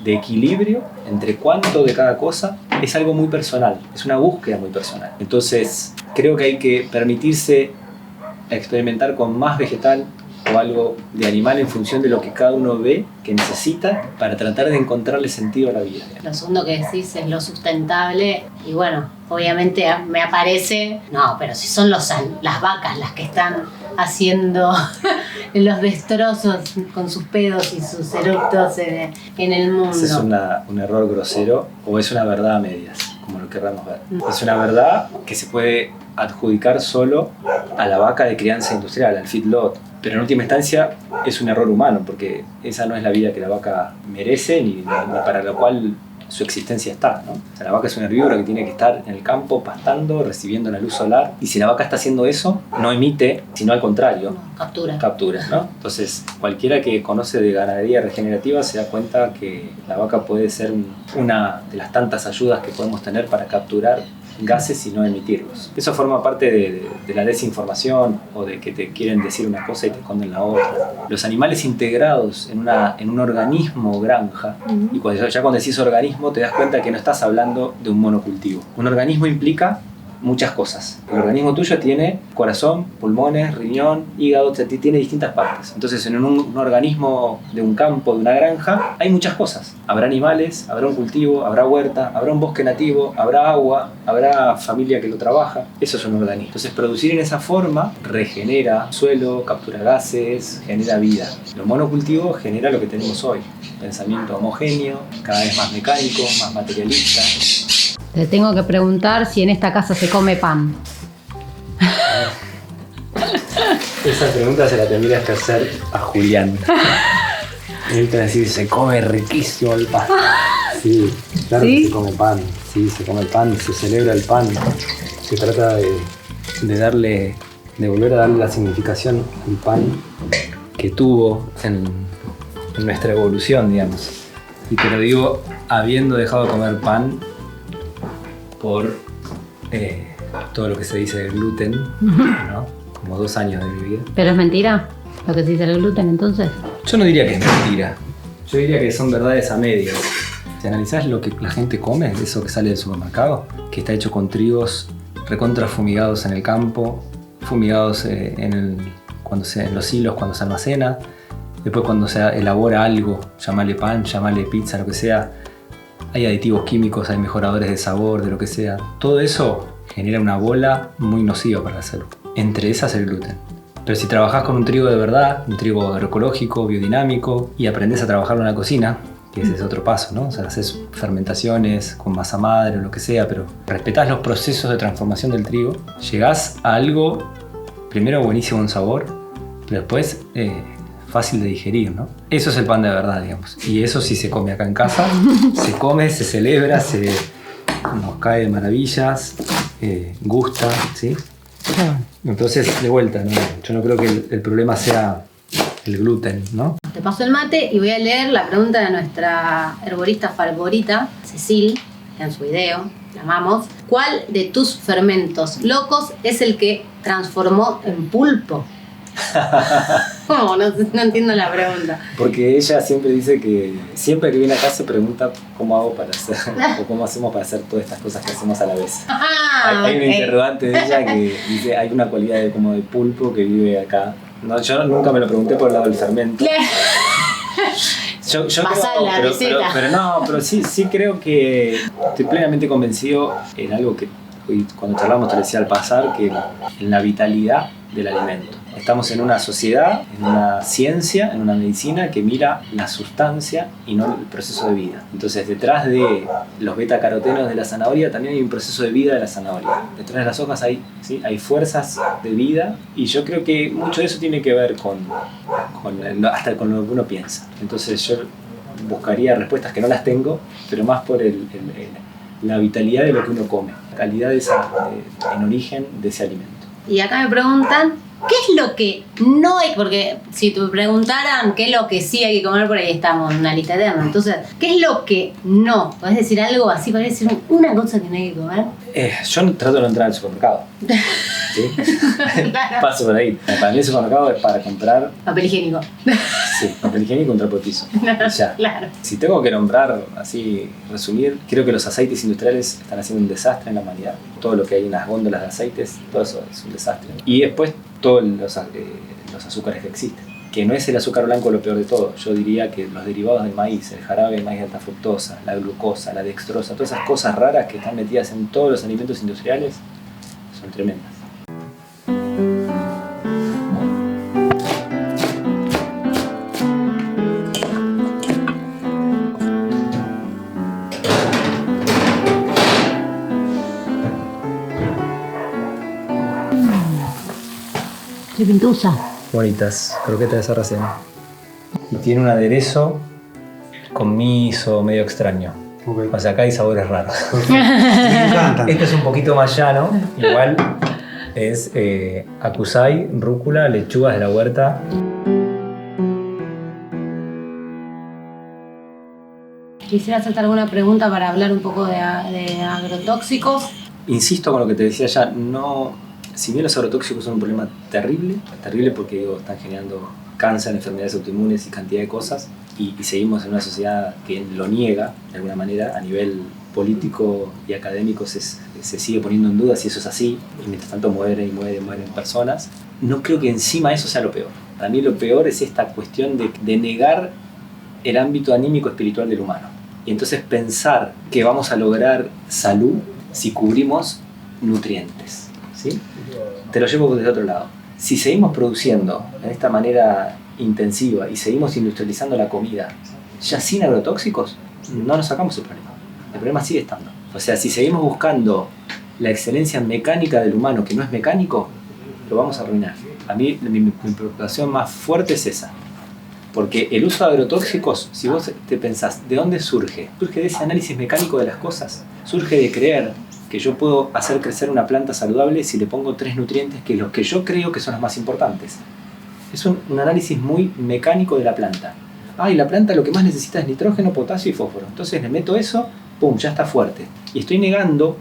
de equilibrio entre cuánto de cada cosa es algo muy personal, es una búsqueda muy personal. Entonces creo que hay que permitirse experimentar con más vegetal o algo de animal en función de lo que cada uno ve que necesita para tratar de encontrarle sentido a la vida. Lo segundo que decís es lo sustentable y bueno, obviamente me aparece, no, pero si son las vacas las que están haciendo los destrozos con sus pedos y sus eructos en el mundo. Ese es un error grosero o es una verdad a medias, como lo querramos ver. Es una verdad que se puede adjudicar solo a la vaca de crianza industrial, al feedlot. Pero en última instancia es un error humano, porque esa no es la vida que la vaca merece ni para la cual su existencia está, ¿no? O sea, la vaca es un herbívoro que tiene que estar en el campo pastando, recibiendo la luz solar, y si la vaca está haciendo eso, no emite, sino al contrario, captura, ¿no? Entonces, cualquiera que conoce de ganadería regenerativa se da cuenta que la vaca puede ser una de las tantas ayudas que podemos tener para capturar gases y no emitirlos. Eso forma parte de la desinformación o de que te quieren decir una cosa y te esconden la otra. Los animales integrados en un organismo granja, y cuando decís organismo te das cuenta que no estás hablando de un monocultivo. Un organismo implica muchas cosas. El organismo tuyo tiene corazón, pulmones, riñón, hígado, tiene distintas partes. Entonces en un organismo de un campo, de una granja, hay muchas cosas. Habrá animales, habrá un cultivo, habrá huerta, habrá un bosque nativo, habrá agua, habrá familia que lo trabaja. Eso es un organismo. Entonces producir en esa forma regenera suelo, captura gases, genera vida. Lo monocultivo genera lo que tenemos hoy. Pensamiento homogéneo, cada vez más mecánico, más materialista. Te tengo que preguntar si en esta casa se come pan. Esa pregunta se la tendrías que hacer a Julián. Él te va a decir, se come riquísimo el pan. Sí, claro. ¿Sí? Que se come pan. Sí, se come el pan, se celebra el pan. Se trata de volver a darle la significación al pan que tuvo en nuestra evolución, digamos. Y te lo digo habiendo dejado de comer pan por todo lo que se dice del gluten, ¿no? Como 2 años de mi vida. ¿Pero es mentira lo que se dice del gluten entonces? Yo no diría que es mentira. Yo diría que son verdades a medias. Si analizás lo que la gente come, eso que sale del supermercado, que está hecho con trigos recontra fumigados en el campo, fumigados en los hilos cuando se almacena, después cuando se elabora algo, llamale pan, llamale pizza, lo que sea, hay aditivos químicos, hay mejoradores de sabor, de lo que sea. Todo eso genera una bola muy nociva para la salud. Entre esas el gluten. Pero si trabajás con un trigo de verdad, un trigo agroecológico, biodinámico, y aprendés a trabajarlo en la cocina, que ese es otro paso, ¿no? O sea, haces fermentaciones con masa madre o lo que sea, pero respetás los procesos de transformación del trigo, llegás a algo, primero buenísimo en sabor, pero después fácil de digerir, ¿no? Eso es el pan de verdad, digamos. Y eso sí se come acá en casa, se come, se celebra, se nos cae de maravillas, gusta, ¿sí? Entonces, de vuelta, ¿no? Yo no creo que el problema sea el gluten, ¿no? Te paso el mate y voy a leer la pregunta de nuestra herborista favorita, Cecil, en su video, la amamos. ¿Cuál de tus fermentos locos es el que transformó en pulpo? ¿Cómo? No entiendo la pregunta. Porque ella siempre dice que siempre que viene acá se pregunta cómo hago para hacer o cómo hacemos para hacer todas estas cosas que hacemos a la vez. Hay una interrogante de ella que dice hay una cualidad como de pulpo que vive acá. No, yo nunca me lo pregunté por el lado del fermento. Yo creo, pero sí creo que estoy plenamente convencido en algo que hoy cuando charlamos te decía al pasar, que en la vitalidad del alimento. Estamos en una sociedad, en una ciencia, en una medicina que mira la sustancia y no el proceso de vida. Entonces, detrás de los beta-carotenos de la zanahoria también hay un proceso de vida de la zanahoria. Detrás de las hojas hay fuerzas de vida, y yo creo que mucho de eso tiene que ver hasta con lo que uno piensa. Entonces, yo buscaría respuestas que no las tengo, pero más por la vitalidad de lo que uno come, la calidad en origen de ese alimento. Y acá me preguntan, ¿qué es lo que no hay? Porque si te preguntaran qué es lo que sí hay que comer, por ahí estamos en una lista eterna. Entonces, ¿qué es lo que no? ¿Podés decir algo así? ¿Podés decir una cosa que no hay que comer? Yo trato de no entrar al supermercado. ¿Sí? Claro. Paso por ahí. Para mí el supermercado es para comprar... Papel higiénico. Sí, papel higiénico y un trapo de piso. Ya. Claro. Si tengo que nombrar, así, resumir, creo que los aceites industriales están haciendo un desastre en la humanidad. Todo lo que hay en las góndolas de aceites, todo eso es un desastre. Y después todos los azúcares que existen, que no es el azúcar blanco lo peor de todo. Yo diría que los derivados del maíz, el jarabe de maíz de alta fructosa, la glucosa, la dextrosa, todas esas cosas raras que están metidas en todos los alimentos industriales son tremendas. ¿Qué pintusa? Bonitas, croquetas de sarraceno. Y tiene un aderezo con miso medio extraño. Okay. O sea, acá hay sabores raros. Me encantan. Este es un poquito más llano. Igual es acusai, rúcula, lechugas de la huerta. Quisiera hacerte alguna pregunta para hablar un poco de agrotóxicos. Insisto con lo que te decía ya, no... Si bien los agrotóxicos son un problema terrible porque están generando cáncer, enfermedades autoinmunes y cantidad de cosas, y seguimos en una sociedad que lo niega de alguna manera, a nivel político y académico se sigue poniendo en duda si eso es así, y mientras tanto mueren personas. No creo que encima eso sea lo peor. Para mí lo peor es esta cuestión de negar el ámbito anímico espiritual del humano. Y entonces pensar que vamos a lograr salud si cubrimos nutrientes. ¿Sí? Te lo llevo desde otro lado. Si seguimos produciendo de esta manera intensiva y seguimos industrializando la comida ya sin agrotóxicos, no nos sacamos el problema. El problema sigue estando. O sea, si seguimos buscando la excelencia mecánica del humano que no es mecánico, lo vamos a arruinar. A mí mi preocupación más fuerte es esa. Porque el uso de agrotóxicos, si vos te pensás, ¿de dónde surge? Surge de ese análisis mecánico de las cosas. Surge de creer que yo puedo hacer crecer una planta saludable si le pongo 3 nutrientes que los que yo creo que son los más importantes. Es un análisis muy mecánico de la planta. Y la planta lo que más necesita es nitrógeno, potasio y fósforo. Entonces le meto eso, ¡pum!, ya está fuerte. Y estoy negando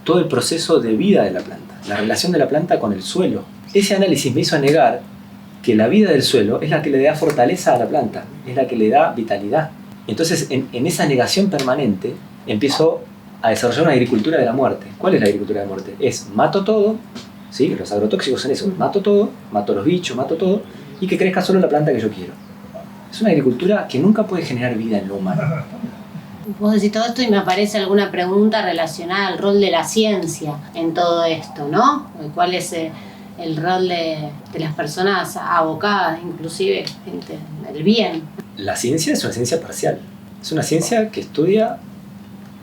todo el proceso de vida de la planta, la relación de la planta con el suelo. Ese análisis me hizo negar que la vida del suelo es la que le da fortaleza a la planta, es la que le da vitalidad. Entonces en esa negación permanente empiezo a desarrollar una agricultura de la muerte. ¿Cuál es la agricultura de la muerte? Es mato todo, ¿sí? Los agrotóxicos son eso, mato todo, mato los bichos, mato todo, y que crezca solo la planta que yo quiero. Es una agricultura que nunca puede generar vida en lo humano. Vos decís todo esto y me aparece alguna pregunta relacionada al rol de la ciencia en todo esto, ¿no? ¿Cuál es el rol de las personas abocadas, inclusive, el bien? La ciencia es una ciencia parcial. Es una ciencia que estudia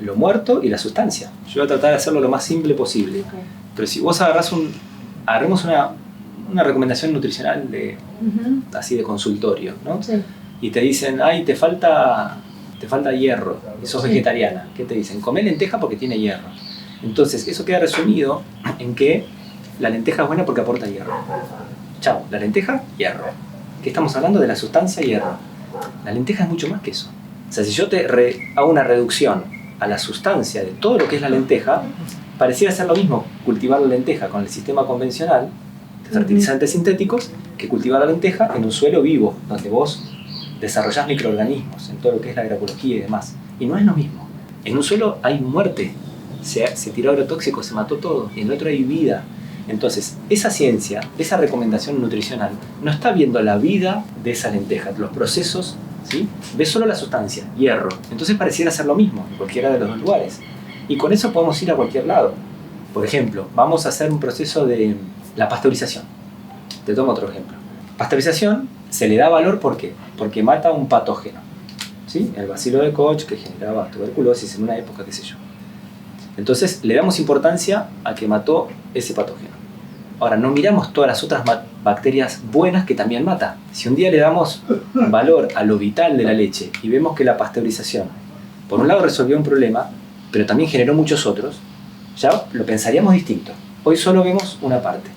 lo muerto y la sustancia. Yo voy a tratar de hacerlo lo más simple posible. Okay. Pero si vos agarremos una recomendación nutricional así de consultorio, ¿no? Sí. Y te dicen, te falta te falta hierro y sos vegetariana, ¿qué te dicen? Come lenteja porque tiene hierro. Entonces, eso queda resumido en que la lenteja es buena porque aporta hierro. Chao, la lenteja, hierro. ¿Qué estamos hablando? De la sustancia hierro. La lenteja es mucho más que eso. O sea, si yo hago una reducción a la sustancia de todo lo que es la lenteja, pareciera ser lo mismo cultivar la lenteja con el sistema convencional de fertilizantes sintéticos que cultivar la lenteja en un suelo vivo, donde vos desarrollás microorganismos en todo lo que es la agroecología y demás. Y no es lo mismo. En un suelo hay muerte, se tiró agrotóxico, se mató todo, y en el otro hay vida. Entonces, esa ciencia, esa recomendación nutricional, no está viendo la vida de esa lenteja, los procesos, ¿sí? Ve solo la sustancia, hierro. Entonces pareciera ser lo mismo en cualquiera de los dos lugares. Y con eso podemos ir a cualquier lado. Por ejemplo, vamos a hacer un proceso de la pasteurización. Te tomo otro ejemplo. Pasteurización se le da valor, ¿por qué? Porque mata un patógeno, ¿sí? El bacilo de Koch, que generaba tuberculosis en una época, qué sé yo. Entonces le damos importancia a que mató ese patógeno. Ahora, no miramos todas las otras bacterias buenas que también mata. Si un día le damos valor a lo vital de la leche y vemos que la pasteurización, por un lado resolvió un problema, pero también generó muchos otros, ya lo pensaríamos distinto. Hoy solo vemos una parte.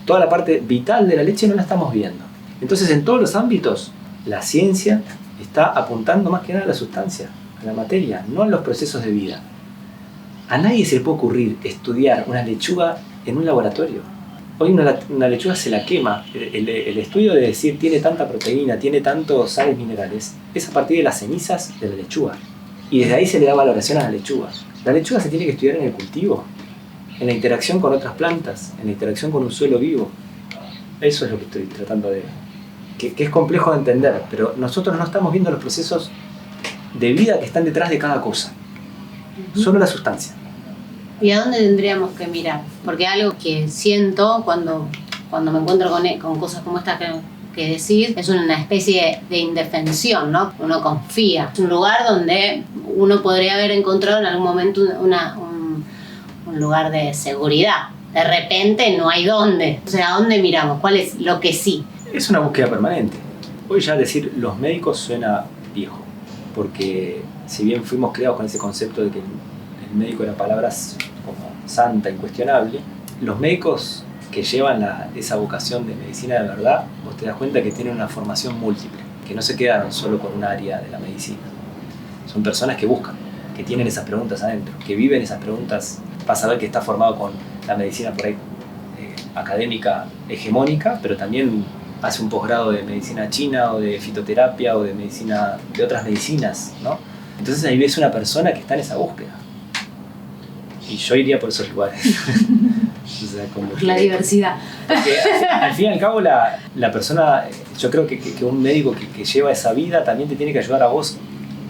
Toda la parte vital de la leche no la estamos viendo. Entonces, en todos los ámbitos, la ciencia está apuntando más que nada a la sustancia, a la materia, no a los procesos de vida. A nadie se le puede ocurrir estudiar una lechuga en un laboratorio. Hoy una lechuga se la quema. El estudio de decir tiene tanta proteína, tiene tantos sales minerales, es a partir de las cenizas de la lechuga. Y desde ahí se le da valoración a la lechuga. La lechuga se tiene que estudiar en el cultivo, en la interacción con otras plantas, en la interacción con un suelo vivo. Eso es lo que estoy tratando de... que es complejo de entender, pero nosotros no estamos viendo los procesos de vida que están detrás de cada cosa. Solo la sustancia. ¿Y a dónde tendríamos que mirar? Porque algo que siento cuando me encuentro con cosas como estas que decís, es una especie de indefensión, ¿no? Uno confía. Es un lugar donde uno podría haber encontrado en algún momento un lugar de seguridad. De repente no hay dónde. O sea, ¿a dónde miramos? ¿Cuál es lo que sí? Es una búsqueda permanente. Hoy ya decir los médicos suena viejo, porque si bien fuimos creados con ese concepto de que el médico era palabras como santa, incuestionable, los médicos que llevan esa vocación de medicina de verdad, vos te das cuenta que tienen una formación múltiple, que no se quedaron solo con un área de la medicina. Son personas que buscan, que tienen esas preguntas adentro, que viven esas preguntas. Vas a ver que está formado con la medicina por ahí académica hegemónica, pero también hace un posgrado de medicina china o de fitoterapia o de medicina, de otras medicinas, ¿no? Entonces ahí ves una persona que está en esa búsqueda. Y yo iría por esos lugares. O sea, como la diversidad. Porque al fin y al cabo la persona, yo creo que un médico que lleva esa vida también te tiene que ayudar a vos,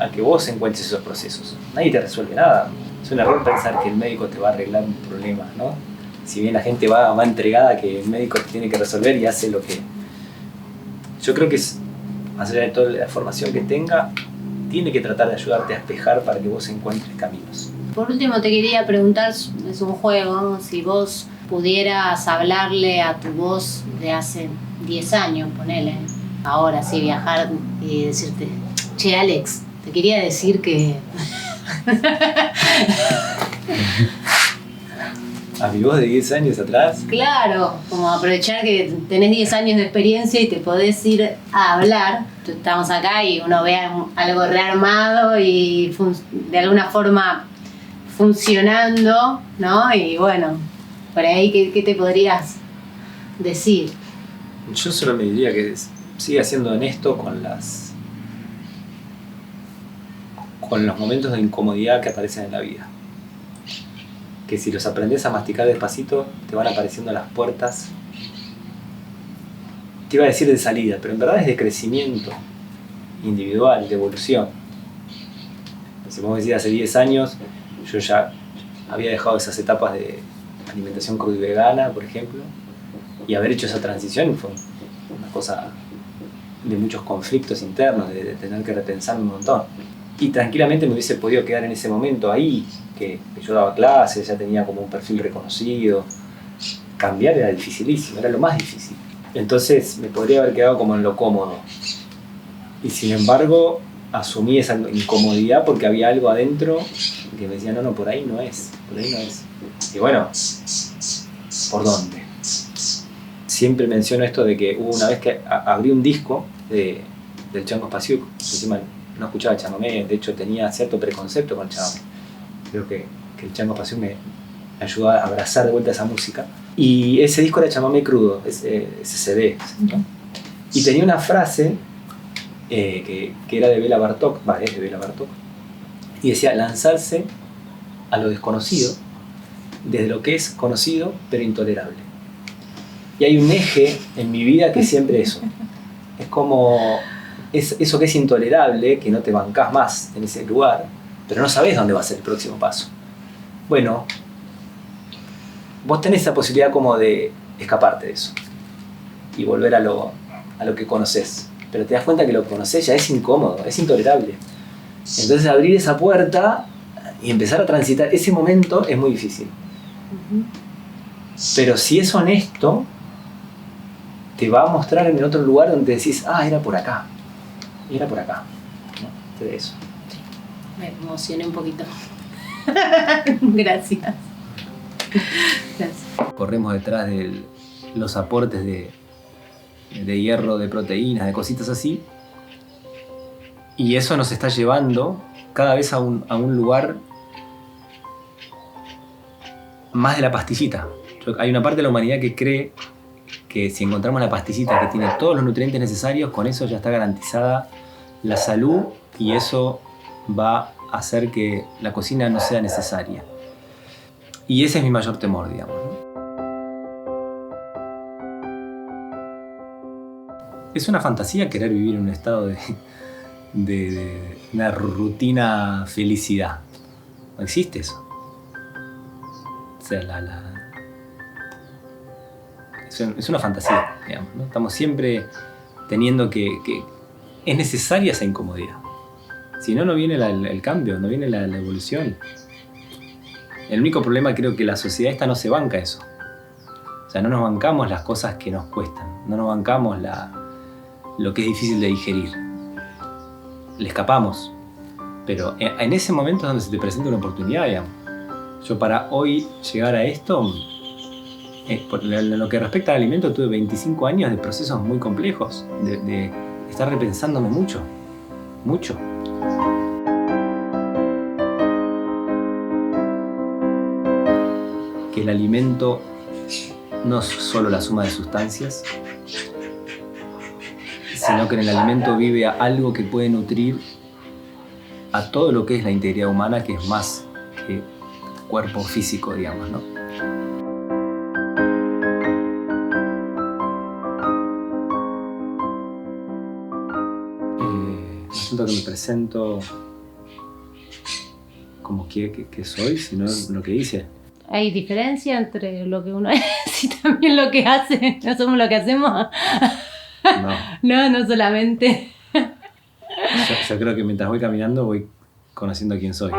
a que vos encuentres esos procesos. Nadie te resuelve nada. Es un error pensar que el médico te va a arreglar un problema, ¿no? Si bien la gente va entregada que el médico te tiene que resolver y hace lo que... Yo creo que es, más allá de toda la formación que tenga, tiene que tratar de ayudarte a espejar para que vos encuentres caminos. Por último te quería preguntar, es un juego, si vos pudieras hablarle a tu voz de hace 10 años, ponele, ahora sí, viajar y decirte, che Alex, te quería decir que... ¿A mi voz de 10 años atrás? Claro, como aprovechar que tenés 10 años de experiencia y te podés ir a hablar. Estamos acá y uno ve algo rearmado y de alguna forma funcionando, ¿no? Y bueno, por ahí, ¿qué te podrías decir? Yo solo me diría que siga siendo honesto con los momentos de incomodidad que aparecen en la vida. Que si los aprendes a masticar despacito, te van apareciendo las puertas. Te iba a decir de salida, pero en verdad es de crecimiento individual, de evolución. Si vos me decís hace 10 años, yo ya había dejado esas etapas de alimentación crudo y vegana, por ejemplo, y haber hecho esa transición fue una cosa de muchos conflictos internos, de tener que repensarme un montón. Y tranquilamente me hubiese podido quedar en ese momento ahí, que yo daba clases, ya tenía como un perfil reconocido. Cambiar era dificilísimo, era lo más difícil. Entonces me podría haber quedado como en lo cómodo. Y sin embargo, asumí esa incomodidad porque había algo adentro que me decía, no, por ahí no es, Y bueno, ¿por dónde? Siempre menciono esto de que hubo una vez que abrí un disco del Chango Spasiuk, encima no escuchaba chamamé, de hecho tenía cierto preconcepto con el chamamé. Creo que el Chango Spasiuk me ayudó a abrazar de vuelta esa música. Y ese disco era chamamé crudo, ese CD, ¿no? Y tenía una frase que era de Bela Bartók, es de Bela Bartók, y decía, lanzarse a lo desconocido, desde lo que es conocido, pero intolerable. Y hay un eje en mi vida que es siempre eso. Es como eso que es intolerable, que no te bancás más en ese lugar, pero no sabés dónde va a ser el próximo paso. Bueno, vos tenés esa posibilidad como de escaparte de eso y volver a lo que conocés. Pero te das cuenta que lo que conocés ya es incómodo, es intolerable. Entonces abrir esa puerta y empezar a transitar ese momento es muy difícil. Pero si es honesto, te va a mostrar en otro lugar donde decís, era por acá. Era por acá. ¿No? De eso. Sí. Me emocioné un poquito. Gracias. Corremos detrás de los aportes de hierro, de proteínas, de cositas así. Y eso nos está llevando cada vez a un lugar más de la pastillita. Hay una parte de la humanidad que cree que si encontramos la pastillita que tiene todos los nutrientes necesarios, con eso ya está garantizada la salud y eso va a hacer que la cocina no sea necesaria. Y ese es mi mayor temor, digamos, ¿no? Es una fantasía querer vivir en un estado de una rutina felicidad. No existe eso. O sea, es una fantasía, digamos, ¿no? Estamos siempre teniendo que es necesaria esa incomodidad. Si no, no viene el cambio, no viene la evolución. El único problema creo que la sociedad esta no se banca eso. O sea, no nos bancamos las cosas que nos cuestan, no nos bancamos lo que es difícil de digerir. Le escapamos. Pero en ese momento es donde se te presenta una oportunidad, digamos. Yo para hoy llegar a esto, en lo que respecta al alimento, tuve 25 años de procesos muy complejos, de estar repensándome mucho. Que el alimento no es solo la suma de sustancias, sino que en el alimento vive algo que puede nutrir a todo lo que es la integridad humana, que es más que cuerpo físico, digamos, ¿no? Siento que me presento como que soy, sino lo que hice. ¿Hay diferencia entre lo que uno es y también lo que hace? ¿No somos lo que hacemos? No solamente. Yo creo que mientras voy caminando voy conociendo quién soy.